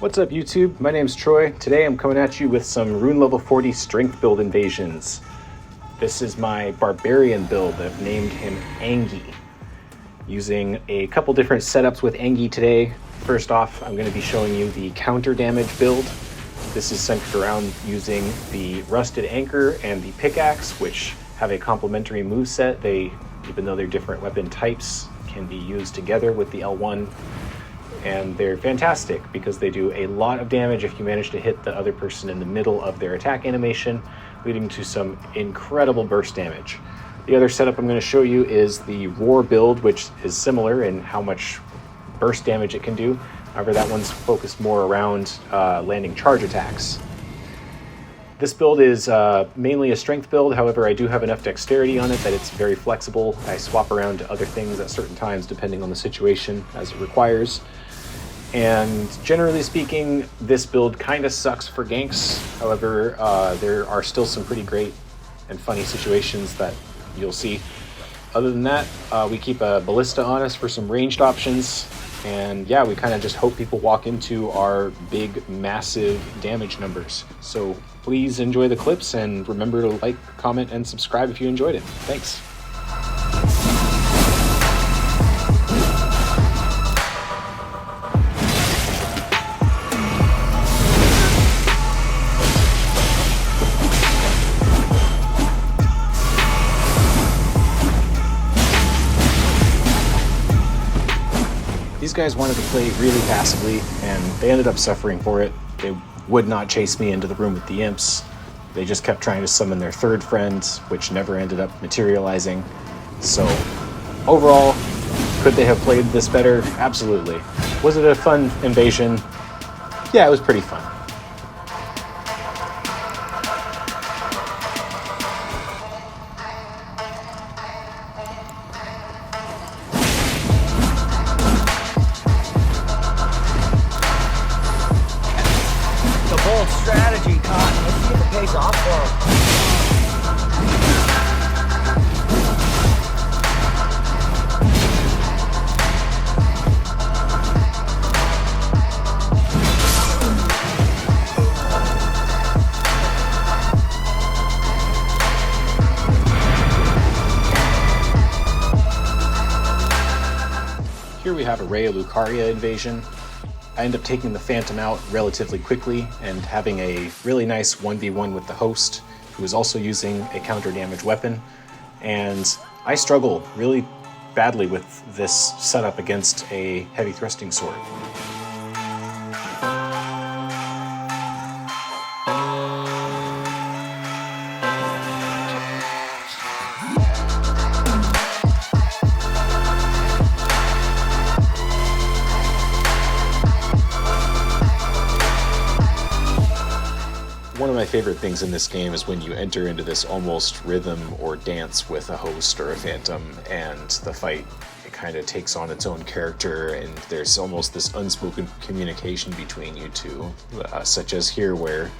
What's up YouTube? My name's Troy. Today I'm coming at you with some rune level 40 strength build invasions. This is my Barbarian build. I've named him Angie. Using a couple different setups with Angie today. First off, I'm going to be showing you the counter damage build. This is centered around using the Rusted Anchor and the Pickaxe, which have a complementary moveset. They, even though they're different weapon types, can be used together with the L1. And they're fantastic because they do a lot of damage if you manage to hit the other person in the middle of their attack animation, leading to some incredible burst damage. The other setup I'm going to show you is the Roar build, which is similar in how much burst damage it can do. However, that one's focused more around landing charge attacks. This build is mainly a strength build. However, I do have enough dexterity on it that it's very flexible. I swap around to other things at certain times depending on the situation as it requires. And generally speaking, this build kind of sucks for ganks. However, there are still some pretty great and funny situations that you'll see. Other than that, we keep a ballista on us for some ranged options. And yeah, we kind of just hope people walk into our big, massive damage numbers. So please enjoy the clips and remember to like, comment, and subscribe if you enjoyed it. Thanks. These guys wanted to play really passively, and they ended up suffering for it. They would not chase me into the room with the imps. They just kept trying to summon their third friend, which never ended up materializing. So, overall, could they have played this better? Absolutely. Was it a fun invasion? Yeah, it was pretty fun. Bold strategy, Cotton. Let's see if it pays off for him. Here we have a Rhea Lucaria invasion. I end up taking the Phantom out relatively quickly and having a really nice 1v1 with the host, who is also using a counter damage weapon. And I struggle really badly with this setup against a heavy thrusting sword. One of my favorite things in this game is when you enter into this almost rhythm or dance with a host or a phantom, and the fight kind of takes on its own character, and there's almost this unspoken communication between you two, such as here where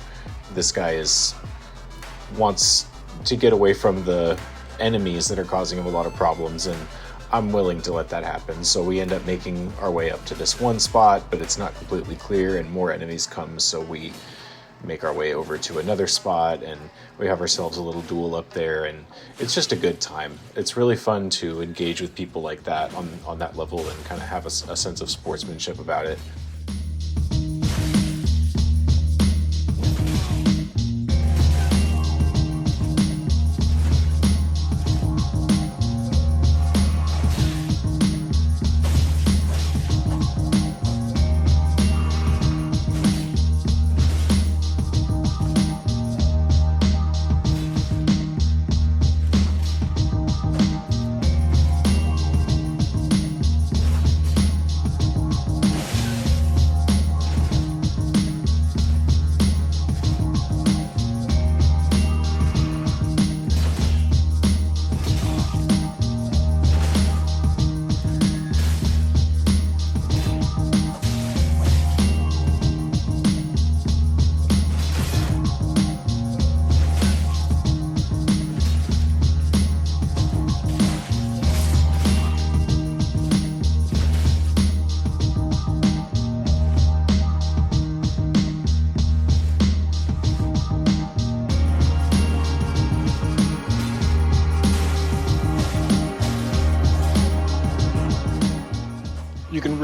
this guy wants to get away from the enemies that are causing him a lot of problems, and I'm willing to let that happen. So we end up making our way up to this one spot, but it's not completely clear, and more enemies come, so we make our way over to another spot, and we have ourselves a little duel up there, and it's just a good time. It's really fun to engage with people like that on that level and kind of have a sense of sportsmanship about it.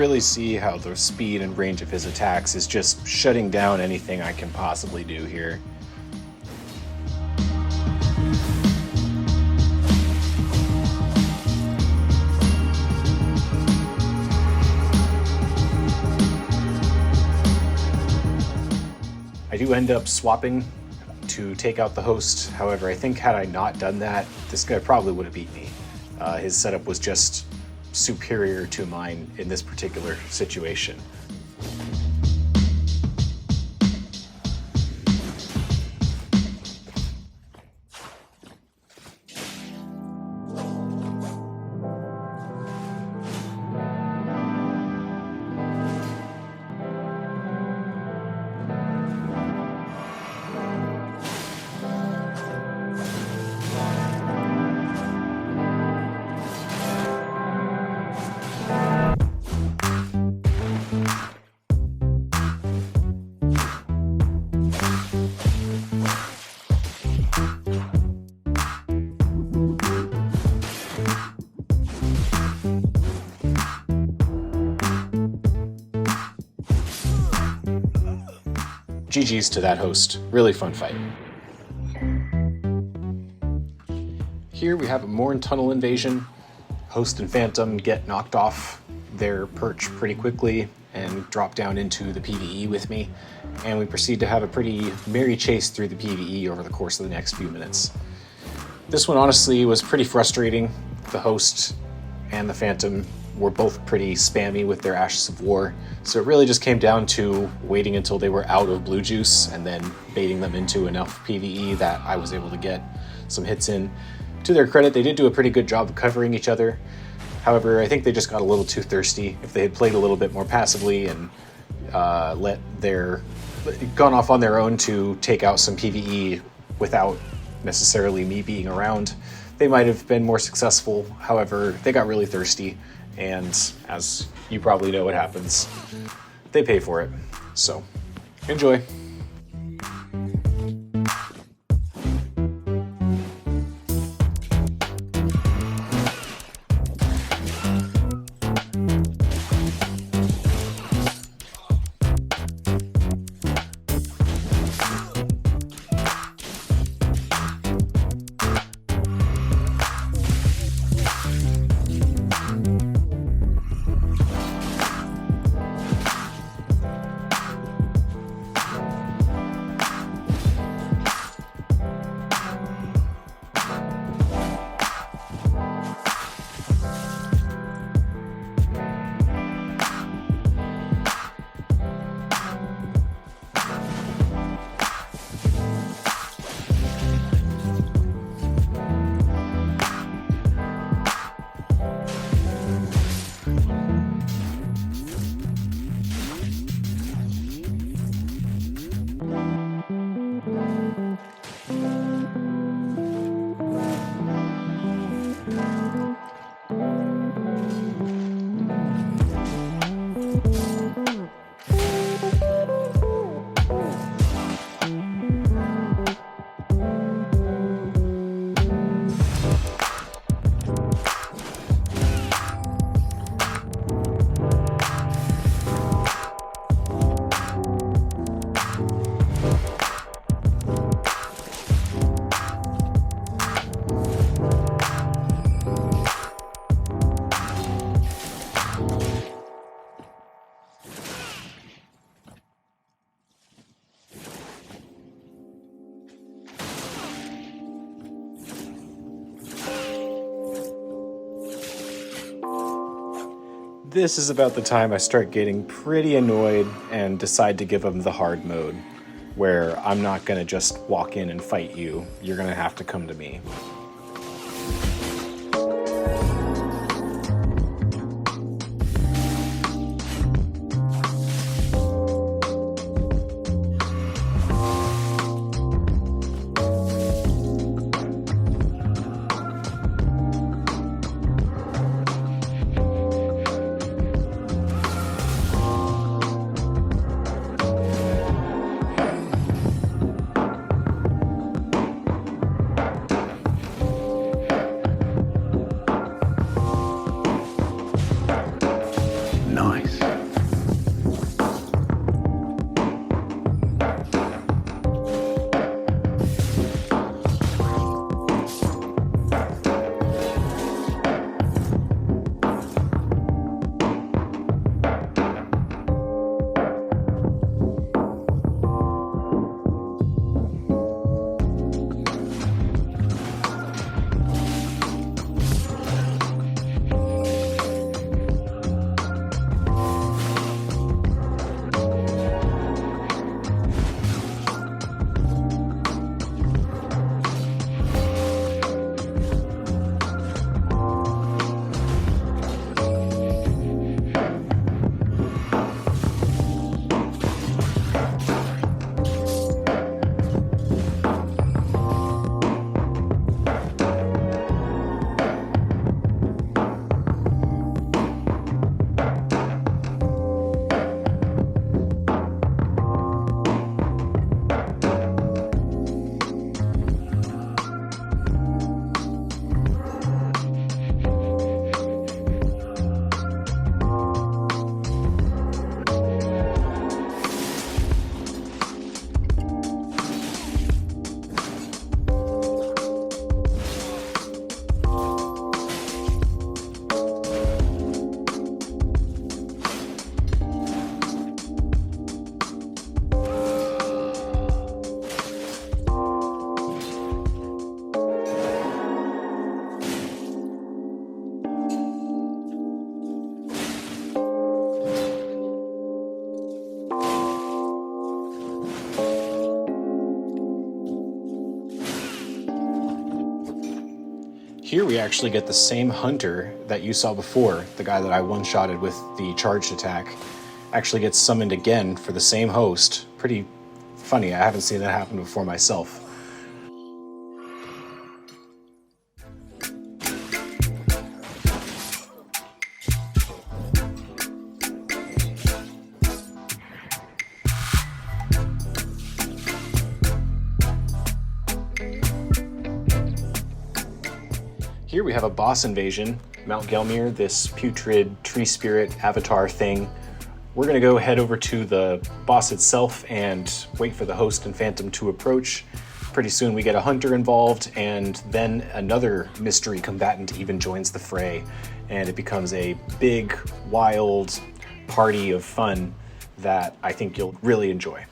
really see how the speed and range of his attacks is just shutting down anything I can possibly do here. I do end up swapping to take out the host. However, I think had I not done that, this guy probably would have beat me. His setup was just superior to mine in this particular situation. GG's to that host. Really fun fight. Here we have a Morn Tunnel invasion. Host and Phantom get knocked off their perch pretty quickly and drop down into the PvE with me. And we proceed to have a pretty merry chase through the PvE over the course of the next few minutes. This one honestly was pretty frustrating. The host and the Phantom were both pretty spammy with their Ashes of War, so it really just came down to waiting until they were out of blue juice and then baiting them into enough PvE that I was able to get some hits in. To their credit, they did do a pretty good job of covering each other. However, I think they just got a little too thirsty. If they had played a little bit more passively and gone off on their own to take out some PvE without necessarily me being around, they might have been more successful. However, they got really thirsty, and as you probably know what happens, they pay for it. So, enjoy. This is about the time I start getting pretty annoyed and decide to give them the hard mode, where I'm not gonna just walk in and fight you. You're gonna have to come to me. Here we actually get the same hunter that you saw before, the guy that I one-shotted with the charged attack, actually gets summoned again for the same host. Pretty funny, I haven't seen that happen before myself. Here we have a boss invasion, Mount Gelmir, this putrid tree spirit avatar thing. We're gonna go head over to the boss itself and wait for the host and phantom to approach. Pretty soon we get a hunter involved, and then another mystery combatant even joins the fray, and it becomes a big, wild party of fun that I think you'll really enjoy.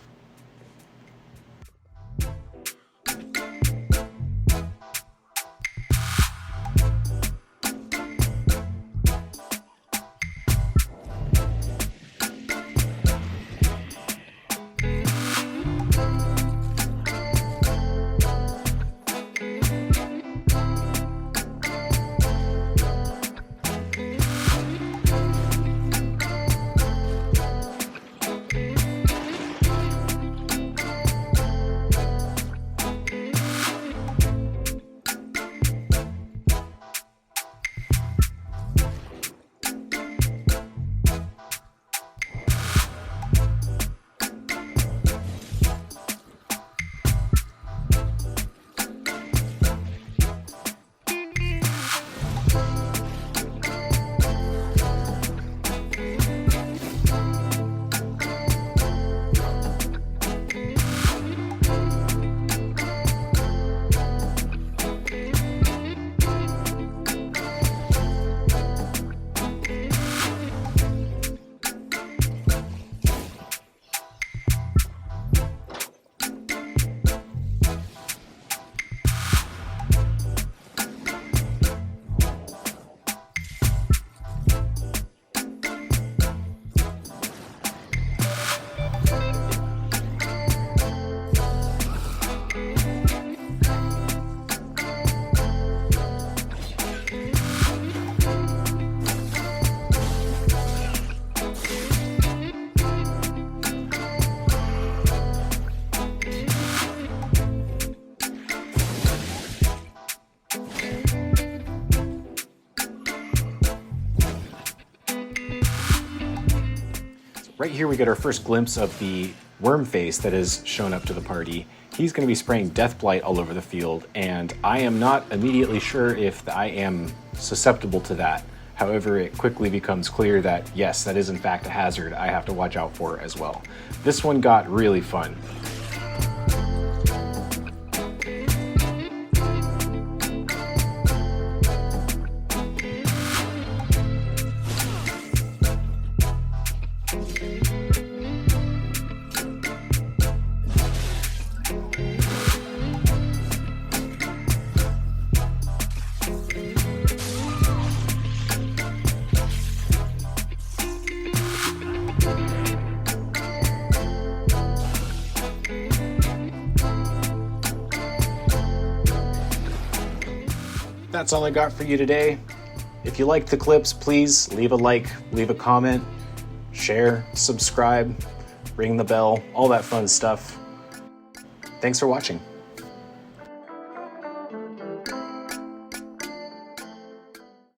Right here we get our first glimpse of the worm face that has shown up to the party. He's going to be spraying death blight all over the field, and I am not immediately sure if I am susceptible to that. However, it quickly becomes clear that yes, that is in fact a hazard I have to watch out for as well. This one got really fun. That's all I got for you today. If you liked the clips, please leave a like, leave a comment, share, subscribe, ring the bell, all that fun stuff. Thanks for watching.